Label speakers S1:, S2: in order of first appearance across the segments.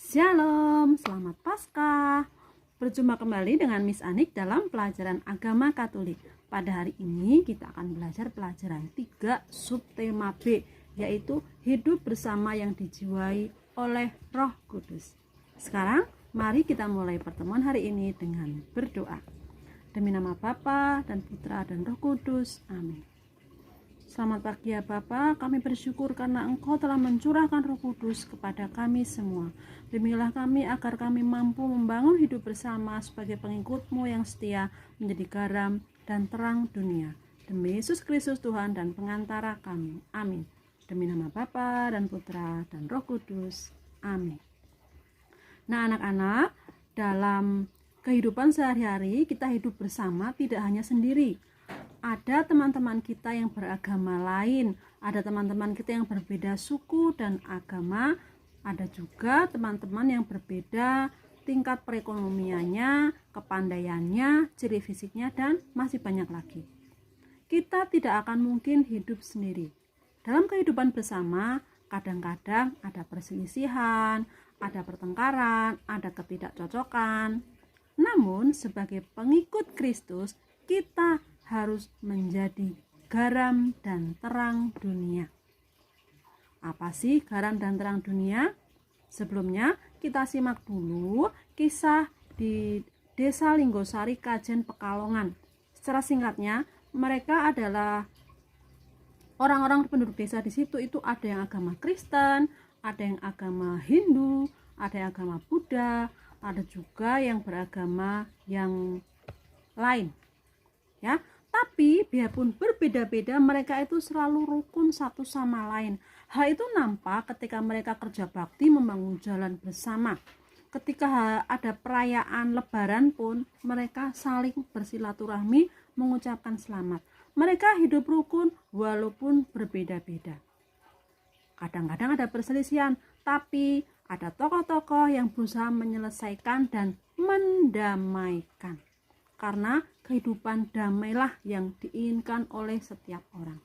S1: Shalom, selamat Paskah. Berjumpa kembali dengan Miss Anik dalam pelajaran agama Katolik. Pada hari ini kita akan belajar pelajaran 3 subtema B, yaitu hidup bersama yang dijiwai oleh Roh Kudus. Sekarang mari kita mulai pertemuan hari ini dengan berdoa. Demi nama Bapa dan Putra dan Roh Kudus. Amin. Selamat pagi ya Bapa, kami bersyukur karena Engkau telah mencurahkan Roh Kudus kepada kami semua. Bimbinglah kami agar kami mampu membangun hidup bersama sebagai pengikut-Mu yang setia, menjadi garam dan terang dunia. Demi Yesus Kristus Tuhan dan pengantara kami. Amin. Demi nama Bapa dan Putra dan Roh Kudus. Amin. Nah anak-anak, dalam kehidupan sehari-hari kita hidup bersama tidak hanya sendiri. Ada teman-teman kita yang beragama lain, ada teman-teman kita yang berbeda suku dan agama, ada juga teman-teman yang berbeda tingkat perekonomiannya, kepandaiannya, ciri fisiknya, dan masih banyak lagi. Kita tidak akan mungkin hidup sendiri. Dalam kehidupan bersama, kadang-kadang ada perselisihan, ada pertengkaran, ada ketidakcocokan. Namun, sebagai pengikut Kristus, kita harus menjadi garam dan terang dunia. Apa sih garam dan terang dunia? Sebelumnya kita simak dulu kisah di Desa Linggosari, Kajen, Pekalongan. Secara singkatnya, mereka adalah orang-orang penduduk desa di situ itu ada yang agama Kristen, ada yang agama Hindu, ada yang agama Buddha, ada juga yang beragama yang lain. Ya, tapi biarpun berbeda-beda, mereka itu selalu rukun satu sama lain. Hal itu nampak ketika mereka kerja bakti membangun jalan bersama. Ketika ada perayaan Lebaran pun, mereka saling bersilaturahmi mengucapkan selamat. Mereka hidup rukun walaupun berbeda-beda. Kadang-kadang ada perselisihan, tapi ada tokoh-tokoh yang berusaha menyelesaikan dan mendamaikan. Karena kehidupan damailah yang diinginkan oleh setiap orang.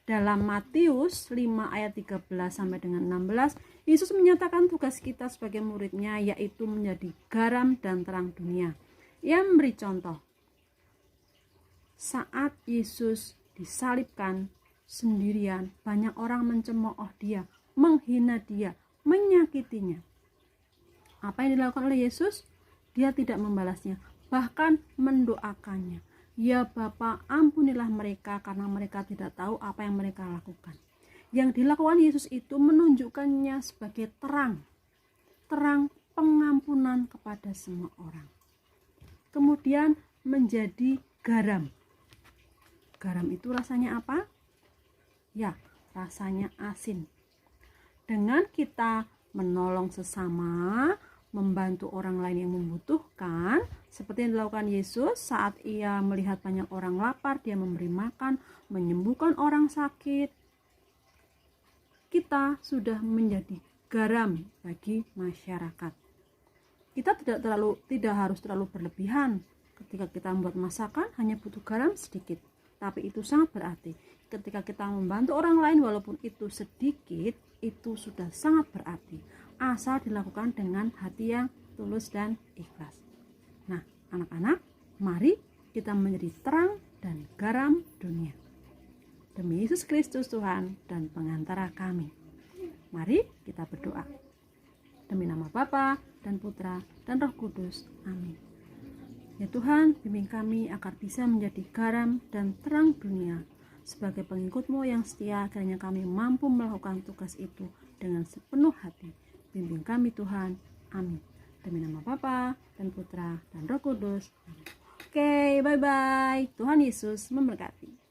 S1: Dalam Matius 5 ayat 13 sampai dengan 16, Yesus menyatakan tugas kita sebagai muridnya, yaitu menjadi garam dan terang dunia. Ia memberi contoh. Saat Yesus disalibkan sendirian, banyak orang mencemooh dia, menghina dia, menyakitinya. Apa yang dilakukan oleh Yesus? Dia tidak membalasnya, bahkan mendoakannya. Ya Bapa, ampunilah mereka karena mereka tidak tahu apa yang mereka lakukan. Yang dilakukan Yesus itu menunjukkannya sebagai terang pengampunan kepada semua orang. Kemudian menjadi garam. Garam itu rasanya apa? Ya, rasanya asin. Dengan kita menolong sesama, membantu orang lain yang membutuhkan, seperti yang dilakukan Yesus saat ia melihat banyak orang lapar, dia memberi makan, menyembuhkan orang sakit. Kita sudah menjadi garam bagi masyarakat. Kita tidak harus terlalu berlebihan. Ketika kita membuat masakan hanya butuh garam sedikit, tapi itu sangat berarti. Ketika kita membantu orang lain walaupun itu sedikit, itu sudah sangat berarti. Asal dilakukan dengan hati yang tulus dan ikhlas. Nah, anak-anak, mari kita menjadi terang dan garam dunia. Demi Yesus Kristus Tuhan dan pengantara kami. Mari kita berdoa. Demi nama Bapa dan Putra dan Roh Kudus. Amin. Ya Tuhan, bimbing kami agar bisa menjadi garam dan terang dunia. Sebagai pengikut-Mu yang setia, kiranya kami mampu melakukan tugas itu dengan sepenuh hati. Bimbing kami Tuhan. Amin. Demi nama Bapa dan Putra dan Roh Kudus. Amin. Oke, bye-bye. Tuhan Yesus memberkati.